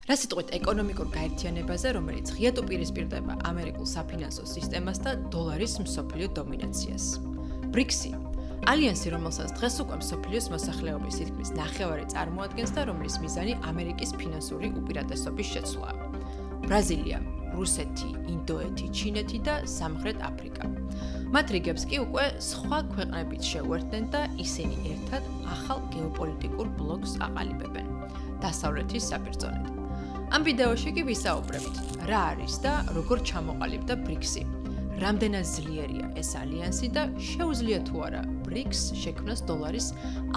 რა სიტყვით ეკონომიკურ გაერთიანებაზე, რომელიც ღიად უპირისპირდება ამერიკულ საფინანსო სისტემას და დოლარის მსოფლიო დომინაციას. ბრიქსი ალიანსი, რომელსაც დღეს უკვე მსოფლიოს მოსახლეობის თითქმის ნახევარი წარმოადგენს და რომლის მიზანი ამერიკის ფინანსური უპირატესობის შეცვლაა. ბრაზილია, რუსეთი, ინდოეთი, ჩინეთი და სამხრეთ აფრიკა. მათ რიგებს კი უკვე სხვა ქვეყნებიც შეუერთდნენ და ისინი ერთად ახალ გეოპოლიტიკურ ბლოკს აყალიბებენ. დასავლეთის საბერძნეთ. ამ ვიდეოში კი ვისაუბრებთ, რა არის და როგორ ჩამოყალიბდა ბრიქსი. რამდენად ძლიერია ეს ალიანსი და შეუძლია თუ არა ბრიქსს შექმნას დოლარის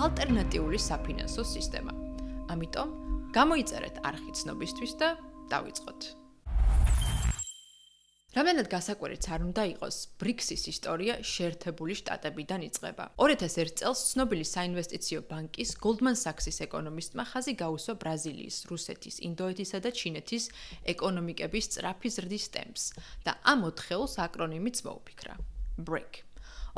ალტერნატიული საფინანსო სისტემა. ამიტომ გამოიწერეთ არხი ცნობისთვის და დავიწყოთ. რამდენად გასაკვირიც არ უნდა იყოს, ბრიქსის ისტორია შეერთებული შტატებიდან იწყება. 2001 წელს ცნობილი საინვესტიციო ბანკის Goldman Sachs-ის ეკონომისტმა ხაზი გაუსვა ბრაზილიის, რუსეთის, ინდოეთისა და ჩინეთის ეკონომიკების სწრაფი ზრდის ტემპს და ამ ოთხეულს აკრონიმიც მოუფიქრა. BRIC.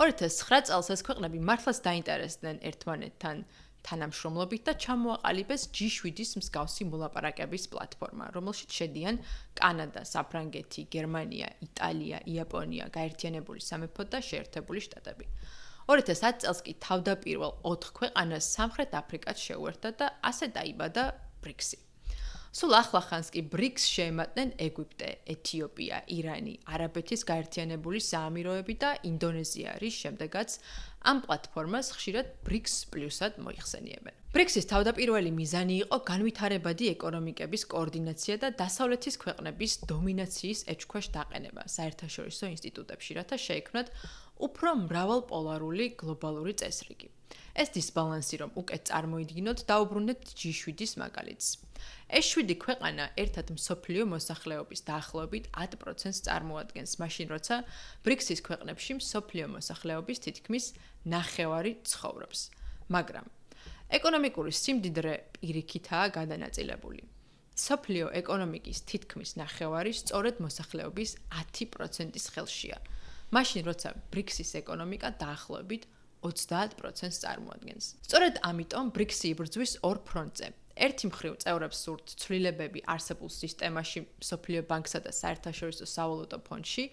2009 წელს ეს ქვეყნები მართლაც დაინტერესდნენ ერთმანეთთან თანამშრომლობით და ჩამოაყალიბეს G7-ის მსგავსი მოლაპარაკების პლატფორმა, რომელშიც შედიან კანადა, საფრანგეთი, გერმანია, იტალია, იაპონია, გაერთიანებული სამეფო და შეერთებული შტატები. 2010 წელს კი თავდაპირველ 4 ქვეყანას სამხრეთ აფრიკაც შეუერთდა და ასე დაიბადა ბრიქსი. სულ ახლახანს კი ბრიქსს შეემატნენ ეგვიპტე, ეთიოპია, ირანი, არაბეთის გაერთიანებული საამიროები და ინდონეზია, რის შემდეგაც ამ პლატფორმას ხშირად BRICS პლუსად მოიხსენიებენ. ბრიქსის თავდაპირველი მიზანი იყო განვითარებადი ეკონომიკების კოორდინაცია და დასავლეთის ქვეყნების დომინაციის ეჭქვეშ დაყენება საერთაშორისო ინსტიტუტებში, რათა შეექმნათ უფრო მრავალპოლარული გლობალური წესრიგი. ეს დისბალანსი რომ უკეთ წარმოიდგინოთ, დაუბრუნდეთ G7-ის მაგალითს. ეს 7 ქვეყანა ერთად მსოფლიო მოსახლეობის დაახლოებით 10%-ს წარმოადგენს, მაშინ როცა ბრიქსის ქვეყნებში მსოფლიო მოსახლეობის თითქმის ნახევარი ცხოვრობს. მაგრამ ეკონომიკური სიმდიდრე პირიქითაა გადანაწილებული. მსოფლიო ეკონომიკის თითქმის ნახევარი სწორედ მოსახლეობის 10%-ის ხელშია. მაშინ როცა ბრიქსის ეკონომიკა დაახლოებით 30%-ს წარმოადგენს. სწორედ ამიტომ ბრიქსი იბრძვის ორ ფრონტზე. ერთი მხრივ წევრებს სურთ ცვლილებები არსებულ სისტემაში, მსოფლიო ბანკსა და საერთაშორისო სავალუტო ფონდში,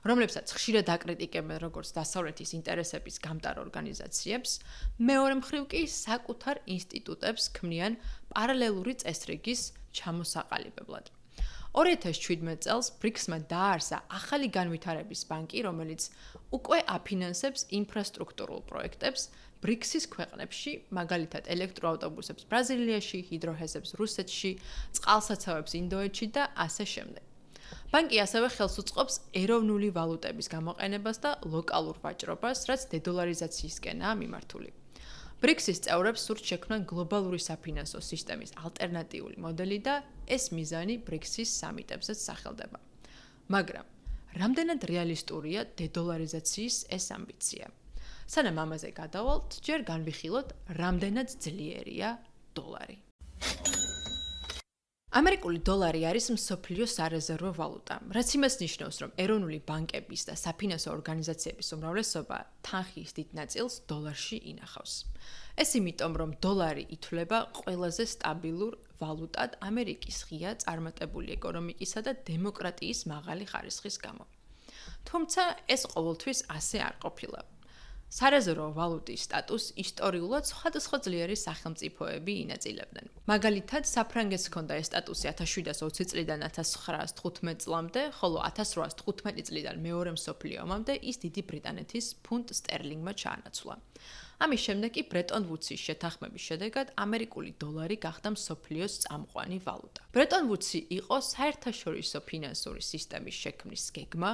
რომლებსაც ხშირად აკრიტიკებენ როგორც დასავლეთის ინტერესების გამტარ ორგანიზაციებს, მეორე მხრივ კი საკუთარ ინსტიტუტებს ქმნიან პარალელური წესრიგის ჩამოსაყალიბებლად. 2017 წელს ბრიქსმა დააარსა ახალი განვითარების ბანკი, რომელიც უკვე აფინანსებს ინფრასტრუქტურულ პროექტებს ბრიქსის ქვეყნებში, მაგალითად ელექტროავტობუსებს ბრაზილიაში, ჰიდროჰესებს რუსეთში, წყალსაცავებს ინდოეთში და ასე შემდეგ. ბანკი ასევე ხელს უწყობს ეროვნული ვალუტების გამოყენებას და ლოკალურ ვაჭრობას, რაც დედოლარიზაციისკენაა მიმართული. ბრიქსის წევრებს სურთ შექმნან გლობალური საფინანსო სისტემის ალტერნატიული მოდელი და ეს მიზანი ბრიქსის სამიტებზეც სახელდება. მაგრამ რამდენად რეალისტურია დედოლარიზაციის ეს ამბიცია? სანამ ამაზე გადავალთ, ჯერ განვიხილოთ, რამდენად ძლიერია დოლარი. ამერიკული დოლარი არის მსოფლიო სარეზერვო ვალუტა, რაც იმას ნიშნავს, რომ ეროვნული ბანკების და საფინანსო ორგანიზაციების უმრავლესობა თანხის დიდ ნაწილს დოლარში ინახავს. ეს იმიტომ, რომ დოლარი ითვლება ყველაზე სტაბილურ ვალუტად ამერიკის ღია წარმატებული ეკონომიკისა და დემოკრატიის მაღალი ხარისხის გამო. თუმცა ეს ყოველთვის ასე არ ყოფილა. სარეზერვო ვალუტის სტატუსს ისტორიულად სხვადასხვა ძლიერი სახელმწიფოები ინაწილებდნენ. მაგალითად, საფრანგეთს ჰქონდა ეს სტატუსი 1720 წლიდან 1915 წლამდე, ხოლო 1815 წლიდან მეორე მსოფლიო ომამდე ის დიდი ბრიტანეთის ფუნტ სტერლინგმა ჩაანაცვლა. ამის შემდეგ კი ბრეტონ ვუდსის შეთანხმების შედეგად ამერიკული დოლარი გახდა მსოფლიოს წამყვანი ვალუტა. ბრეტონ ვუდსი იყო საერთაშორისო ფინანსური სისტემის შექმნის გეგმა,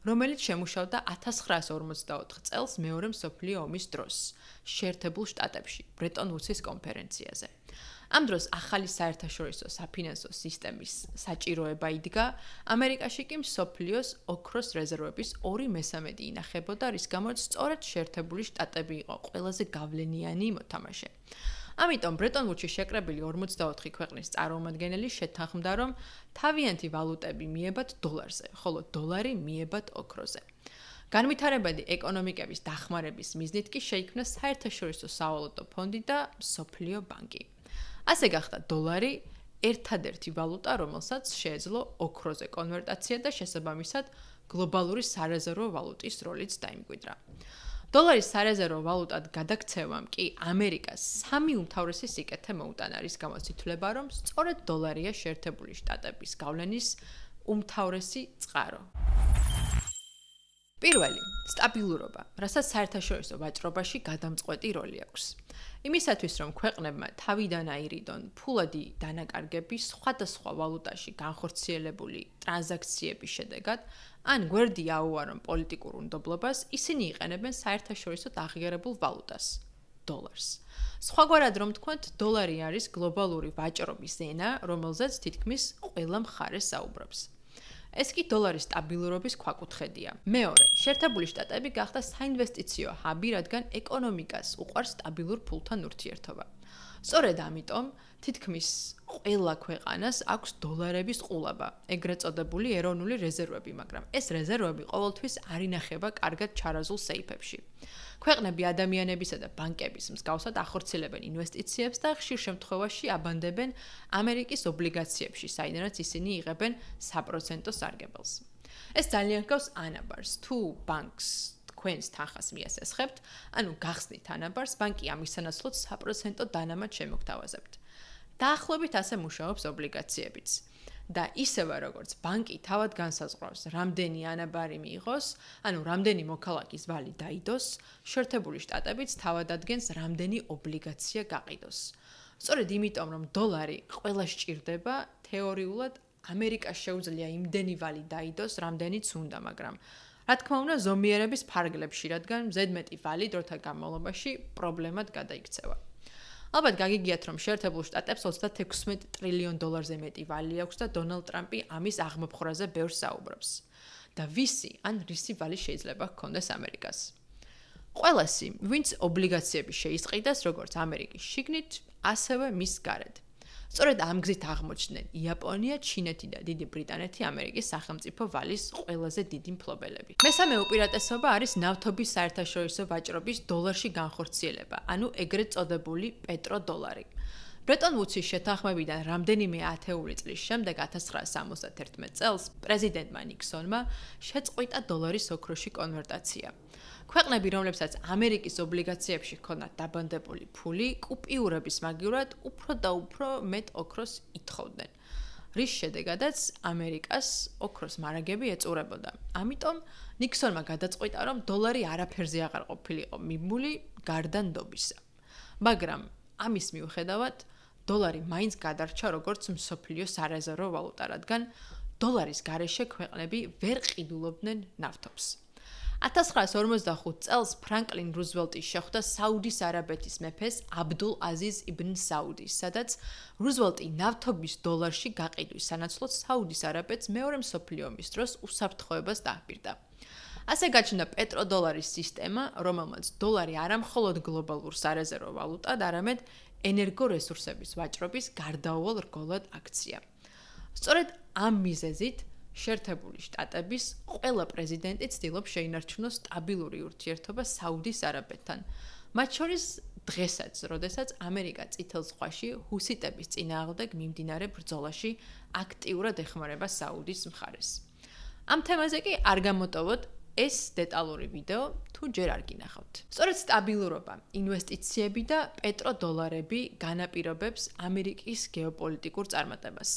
რომელიც შემუშავდა 1944 წელს მეორე მსოფლიო ომის დროს შეერთებულ შტატებში ბრეტონ ვუდსის კონფერენციაზე. ამ დროს ახალი საერთაშორისო საფინანსო სისტემის საჭიროება იდგა, ამერიკაში კი მსოფლიოს ოქროს რეზერვების 2/3 ინახებოდა, რის გამოც სწორედ შეერთებული შტატები იყო ყველაზე გავლენიანი მოთამაშე. ამიტომ ბრეტონ ვუდსში შეკრებილი 44 ქვეყნის წარმომადგენელი შეთანხმდა, რომ თავიანთი ვალუტები მიებათ დოლარზე, ხოლო დოლარი მიებათ ოქროზე. განვითარებადი ეკონომიკების დახმარების მიზნით კი შეიქმნა საერთაშორისო სავალუტო ფონდი და მსოფლიო ბანკი. ასე გახდა დოლარი ერთადერთი ვალუტა, რომელსაც შეეძლო ოქროზე კონვერტაცია და შესაბამისად გლობალური სარეზერვო ვალუტის როლიც დაიმკვიდრა. დოლარის სარეზერვო ვალუტად გადაქცევამ კი ამერიკას სამი უმთავრესი სიკეთე მოუტანა, რის გამოც ითვლება, რომ სწორედ დოლარია შეერთებული შტატების გავლენის უმთავრესი წყარო. პირველი, სტაბილურობა, რასაც საერთაშორისო ვაჭრობაში გადამწყვეტი როლი აქვს. იმისათვის, რომ ქვეყნებმა თავიდან აირიდონ ფულადი დანაკარგები სხვადასხვა ვალუტაში განხორციელებული ტრანზაქციების შედეგად, ან გვერდი აუარონ პოლიტიკურ უნდობლობას, ისინი იყენებენ საერთაშორისოდ აღიარებულ ვალუტას დოლარს. სხვაგვარად რომ თქვათ, დოლარი არის გლობალური ვაჭრობის ენა, რომელზეც თითქმის ყველა მხარე საუბრობს. ეს კი დოლარის სტაბილურობის ქვაკუთხედია. მეორე, შეერთებული შტატები გახდა საინვესტიციო ჰაბი, რადგან ეკონომიკას უყვარს სტაბილურ ფულთან ურთიერთობა. სწორედ ამიტომ თითქმის ყველა ქვეყანას აქვს დოლარების ყულაბა, ეგრეთ წოდებული ეროვნული რეზერვები, მაგრამ ეს რეზერვები ყოველთვის არ ინახება კარგად ჩარაზულ სეიფებში. ქვეყნები ადამიანებისა და ბანკების მსგავსად ახორციელებენ ინვესტიციებს და ხშირ შემთხვევაში აბანდებენ ამერიკის ობლიგაციებში, საიდანაც ისინი იღებენ საპროცენტო სარგებელს. ეს ძალიან ჰგავს ანაბარს, თუ ბანკს თქვენს თანხას მიასესხებთ, ანუ გახსნით ანაბარს, ბანკი ამის სანაცვლოდ საპროცენტო დანამატ შემოგთავაზებთ. დაახლოებით ასე მუშაობს ობლიგაციებიც. და ისევე როგორც ბანკი თავად განსაზღვრავს, რამდენი ანაბარი მიიღოს, ანუ რამდენი მოქალაქის ვალი დაიდოს, შეერთებული შტატებიც თავად ადგენს, რამდენი ობლიგაცია გაყიდოს. სწორედ იმიტომ, რომ დოლარი ყველას სჭირდება, თეორიულად ამერიკას შეუძლია იმდენი ვალი დაიდოს, რამდენიც უნდა, მაგრამ რა თქმა უნდა, ზომიერების ფარგლებში, რადგან ზედმეტი ვალი დროთა განმავლობაში პრობლემად გადაიქცევა. ალბათ გაგიგიათ, რომ შეერთებულ შტატებს 36 ტრილიონ დოლარზე მეტი ვალი აქვს და დონალდ ტრამპი ამის აღმოფხვრაზე ბევრს საუბრობს. და ვისი ან რისი ვალი შეიძლება ჰქონდეს ამერიკას? ყველასი, ვინც ობლიგაციები შეისყიდას როგორც ამერიკის შიგნით, ასევე მის გარეთ. სწორედ ამ გზით აღმოჩნდნენ იაპონია, ჩინეთი და დიდი ბრიტანეთი ამერიკის სახელმწიფო ვალის ყველაზე დიდი მფლობელები. მესამე უპირატესობა არის ნავთობის საერთაშორისო ვაჭრობის დოლარში განხორციელება, ანუ ეგრეთ წოდებული პეტროდოლარი. ბრეტონ ვუდსის შეთანხმებიდან რამდენიმე ათეული წლის შემდეგ 1971 წელს პრეზიდენტმა ნიქსონმა შეწყვიტა დოლარის ოქროში კონვერტაცია. ქვეყნები, რომლებსაც ამერიკის ობლიგაციებში ჰქონდათ დაბანდებული ფული, კუპიურების მაგივრად უფრო და უფრო მეტ ოქროს ითხოვდნენ, რის შედეგადაც ამერიკას ოქროს მარაგები ეწურებოდა. ამიტომ ნიქსონმა გადაწყვიტა, რომ დოლარი არაფერზე აღარ ყოფილიყო მიმული გარდა ნდობისა. მაგრამ ამის მიუხედავად, დოლარი მაინც გადარჩა როგორც მსოფლიო სარეზერვო ვალუტა, რადგან დოლარის გარეშე ქვეყნები ვერ ყიდულობდნენ ნავთობს. 1945 წელს ფრანკლინ რუზველტი შეხვდა საუდის არაბეთის მეფეს აბდულ აზიზ იბნ საუდის, სადაც რუზველტი ნავთობის დოლარში გაყიდვის სანაცვლოდ საუდის არაბეთს მეორე მსოფლიო ომის დროს უსაფრთხოებას დაჰპირდა. ასე გაჩნდა პეტროდოლარის სისტემა, რომელმაც დოლარი არამხოლოდ გლობალურ სარეზერვო ვალუტად, არამედ ენერგორესურსების ვაჭრობის გარდაუვალ რგოლად აქცია. სწორედ ამ მიზეზით შეერთებული შტატების ყველა პრეზიდენტი ცდილობს შეინარჩუნოს სტაბილური ურთიერთობა საუდის არაბეთთან. მათ შორის დღესაც, როდესაც ამერიკა წითელ ზღვაში ჰუსიტების წინააღმდეგ მიმდინარე ბრძოლაში აქტიურად ეხმარება საუდის მხარეს. ამ თემაზე კი არ გამოტოვოთ ეს დეტალური ვიდეო, თუ ჯერ არ გინახავთ. სწორედ სტაბილურობა, ინვესტიციები და პეტროდოლარები განაპირობებს ამერიკის გეოპოლიტიკურ წარმატებას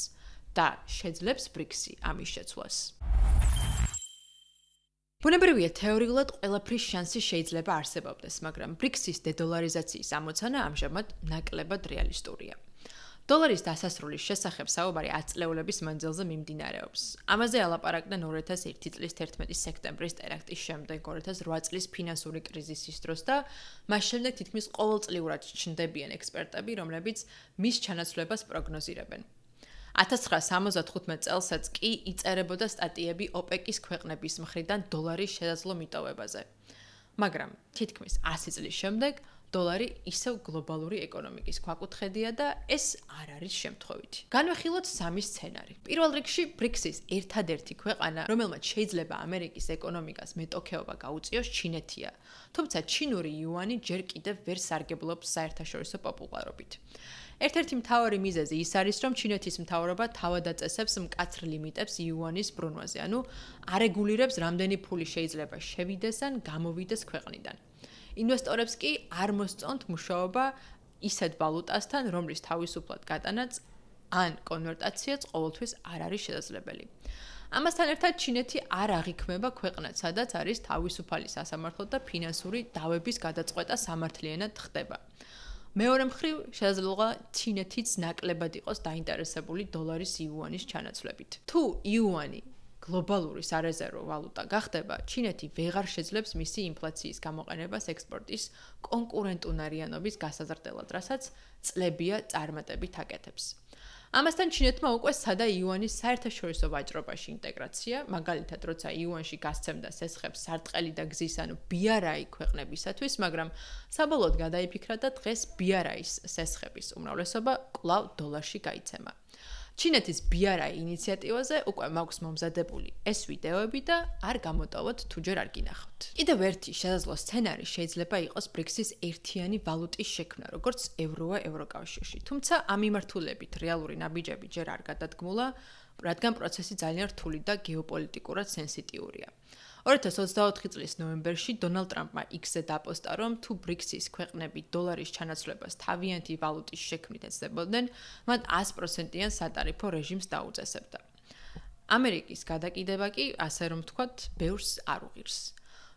და შეძლებს ბრიქსი ამის შეცვლას. ბუნებრივია, თეორიულად ყველაფრის შანსი შეიძლება არსებობდეს, მაგრამ ბრიქსის დედოლარიზაციის ამოცანა ამჟამად ნაკლებად რეალისტურია. დოლარის დასასრულის შესახებ საუბარი 10 წლეულების მანძილზე მიმდინარეობს. ამაზე ალაპარაკდნენ 2001 წლის 11 სექტემბრის ტერაქტის შემდეგ, 2008 წლის ფინანსური კრიზისის დროს და მას შემდეგ თითქმის ყოველწლიურად ჩნდებიან ექსპერტები, რომლებიც მის ჩანაცვლებას პროგნოზირებენ. 1975 წელსაც კი იწერებოდა სტატიები ოპეკის ქვეყნების მხრიდან დოლარის შესაძლო მიტოვებაზე. მაგრამ თითქმის 100 წლის შემდეგ დოლარი ისევ გლობალური ეკონომიკის ქვაკუთხედია და ეს არ არის შემთხვევითი. განვიხილოთ სამი სცენარი. პირველ რიგში ბრიქსის ერთადერთი ქვეყანა, რომელმაც შეიძლება ამერიკის ეკონომიკას მეტოქეობა გაუწიოს, ჩინეთია. თუმცა ჩინური იუანი ჯერ კიდევ ვერ სარგებლობს საერთაშორისო პოპულარობით. ერთ-ერთი მთავარი მიზეზი ის არის, რომ ჩინეთის მთავრობა თავად აწესებს მკაცრ ლიმიტებს იუანის ბრუნვაზე, ანუ არეგულირებს, რამდენი ფული შეიძლება შევიდეს ან გამოვიდეს ქვეყნიდან. ინვესტორებს კი არ მოსწონთ მუშაობა ისეთ ვალუტასთან, რომლის თავისუფლად გატანაც ან კონვერტაციაც ყოველთვის არ არის შესაძლებელი. ამასთან ერთად ჩინეთი არ აღიქმება ქვეყნად, სადაც არის თავისუფალი სასამართლო და ფინანსური დავების გადაწყვეტა სამართლიანად ხდება. მეორე მხრივ, შესაძლოა ჩინეთიც ნაკლებად იყოს დაინტერესებული დოლარის იუანის ჩანაცვლებით. თუ იუანი გლობალური სარეზერვო ვალუტა გახდება, ჩინეთი ვეღარ შეძლებს მისი ინფლაციის გამოყენებას ექსპორტის კონკურენტუნარიანობის გასაზრდელად, რასაც წლებია წარმატებით აკეთებს. ამასთან ჩინეთმა უკვე სცადა იუანის საერთაშორისო ვაჭრობაში ინტეგრაცია, მაგალითად, როცა იუანში გასცემდა სესხებს სარტყელი და გზის, ანუ BRI ქვეყნებისათვის, მაგრამ საბოლოოდ გადაიფიქრა და დღეს BRI-ის სესხების უმრავლესობა კვლავ დოლარში გაიცემა. ჩინეთის BRI ინიციატივაზე უკვე მაქვს მომზადებული ეს ვიდეოები და არ გამოტოვოთ თუ ჯერ არ გინახავთ. კიდევ ერთი შესაძლო სცენარი შეიძლება იყოს BRICS-ის ერთიანი ვალუტის შექმნა, როგორც ევროა ევროკავშირში. თუმცა ამ მიმართულებით რეალური ნაბიჯები ჯერ არ გადადგმულა, რადგან პროცესი ძალიან რთული და გეოპოლიტიკურად სენსიტიურია. 2024 წლის ნოემბერში დონალდ ტრამპმა X-ზე დაპოსტა, რომ თუ BRICS-ის ქვეყნები დოლარის ჩანაცვლებას თავიანთი ვალუტის შექმნით ეცდებოდნენ, მათ 100%-იან სატარიფო რეჟიმს დაუწესებდა. ამერიკის გადაკიდება კი, ასე რომ ვთქვათ, ბევრს არ უღირს.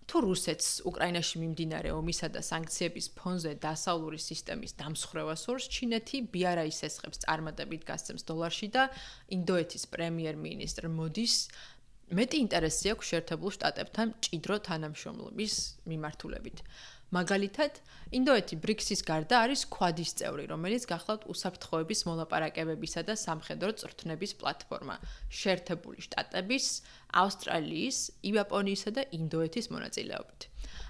თუ რუსეთს უკრაინაში მიმდინარე ომისა და სანქციების ფონზე დასავლური სისტემის დამსხვრევას სურს, ჩინეთი BRI-ის სესხებს წარმატებით გასცემს დოლარში და ინდოეთის პრემიერ-მინისტრ მოდის მეტი ინტერესი აქვს შეერთებულ შტატებთან მჭიდრო თანამშრომლობის მიმართულებით. მაგალითად, ინდოეთი BRICS-ის გარდა არის Quad-ის წევრი, რომელიც გახლავთ უსაფრთხოების მოლაპარაკებებისა და სამხედრო წვრთნების პლატფორმა შეერთებული შტატების, ავსტრალიის, იაპონიისა და ინდოეთის მონაწილეობით.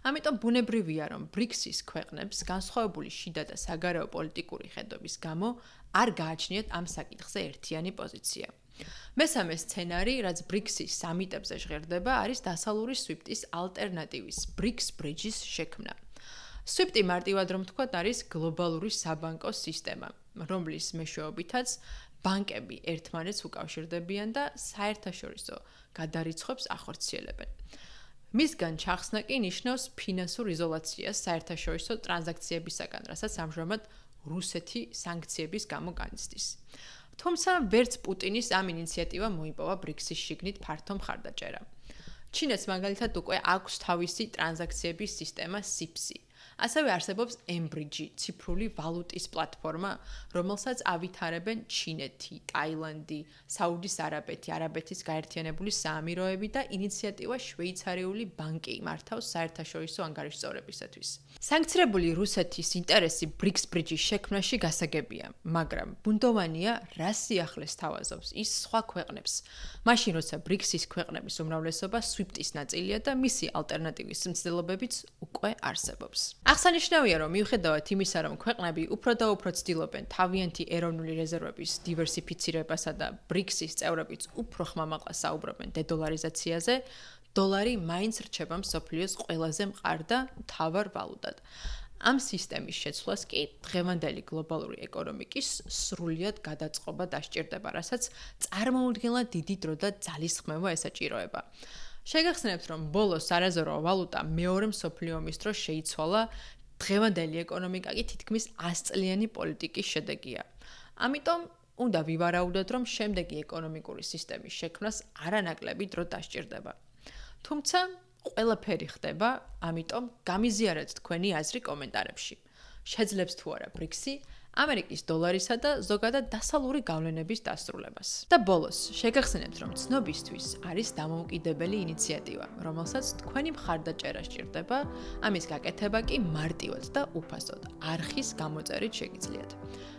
ამიტომ ბუნებრივია, რომ BRICS-ის ქვეყნებს განსხვავებული შიდა და საგარეო პოლიტიკური ხედობის გამო არ გააჩნიათ ამ საკითხზე ერთიანი პოზიცია. მესამე სცენარი, რაც BRICS-ის სამიტებზე ჟღერდება, არის დასავლური SWIFT-ის ალტერნატივის BRICS Bridge-ის შექმნა. SWIFT-ი მარტივად რომ ვთქვათ, არის გლობალური საბანკო სისტემა, რომლის მეშვეობითაც ბანკები ერთმანეთს უკავშირდებიან და საერთაშორისო გადარიცხვებს ახორციელებენ. მისგან ჩახსნა კი ნიშნავს ფინანსურ იზოლაციას საერთაშორისო ტრანზაქციებისაგან, რასაც ამჟამად რუსეთი სანქციების გამო განიცდის. თუმცა ვერც პუტინის ამ ინიციატივამ მოიპოვა BRICS-ის შიგნით ფართო მხარდაჭერა. ჩინეთს მაგალითად უკვე აქვს თავისი ტრანზაქციების სისტემა SIPS-ი. ასევე არსებობს M-Bridge, ციფრული ვალუტის პლატფორმა, რომელსაც ავითარებენ ჩინეთი, ტაილანდი, საუდის არაბეთი, არაბეთის გაერთიანებული საამიროები და ინიციატივა შვეიცარიული ბანკი მართავს საერთაშორისო ანგარიშსწორებისათვის. სანქცირებული რუსეთის ინტერესი BRICS Bridge-ის შექმნაში გასაგებია, მაგრამ ბუნდოვანია, რა სიახლეს თავაზობს ის სხვა ქვეყნებს. მაშინ, როცა BRICS-ის ქვეყნების უმრავლესობა SWIFT-ის ნაწილია და მისი ალტერნატივის მცდელობებიც უკვე არსებობს. აღსანიშნავია, რომ მიუხედავად იმისა, რომ ქვეყნები უფრო და უფრო ცდილობენ თავიანთი ეროვნული რეზერვების დივერსიფიცირებასა და BRICS-ის წევრებიც უფრო ხმამაღლა საუბრობენ დედოლარიზაციაზე, დოლარი მაინც რჩება მსოფლიოს ყველაზე მყარ და მთავარ ვალუტად. ამ სისტემის შეცვლას კი დღევანდელი გლობალური ეკონომიკის სრულიად გადაწყობა დასჭირდება, რასაც წარმოუდგენლად დიდი დრო და ძალისხმევა ესაჭიროება. შეგახსენებთ, რომ ბოლოს სარეზერვო ვალუტა მეორე მსოფლიო ომის დროს შეიცვალა, დღევანდელი ეკონომიკა კი თითქმის 100 წლიანი პოლიტიკის შედეგია. ამიტომ უნდა ვივარაუდოთ, რომ შემდეგი ეკონომიკური სისტემის შექმნას არანაკლები დრო დასჭირდება. თუმცა ყველაფერი ხდება, ამიტომ გამიზიარეთ თქვენი აზრი კომენტარებში. შეძლებს თუ არა BRICS-ი ამერიკის დოლარისა და ზოგადად დასავლური გავლენების დასრულებას. და ბოლოს, შეგახსენებთ, რომ ცნობისთვის არის დამოუკიდებელი ინიციატივა, რომელსაც თქვენი მხარდაჭერა სჭირდება, ამის გაკეთება კი მარტივად და უფასოდ არხის გამოწერით შეგიძლიათ.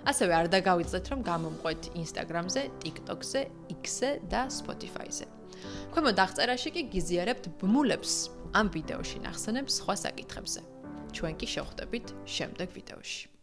ასევე არ დაგავიწყდეთ, რომ გამომყვეთ Instagram-ზე, TikTok-ზე, X-ზე და Spotify-ზე. ქვემოთ აღწერაში კი გიზიარებთ ბმულებს ამ ვიდეოში ნახსენებს სხვა საკითხებზე. ჩვენ კი შევხვდებით შემდეგ ვიდეოში.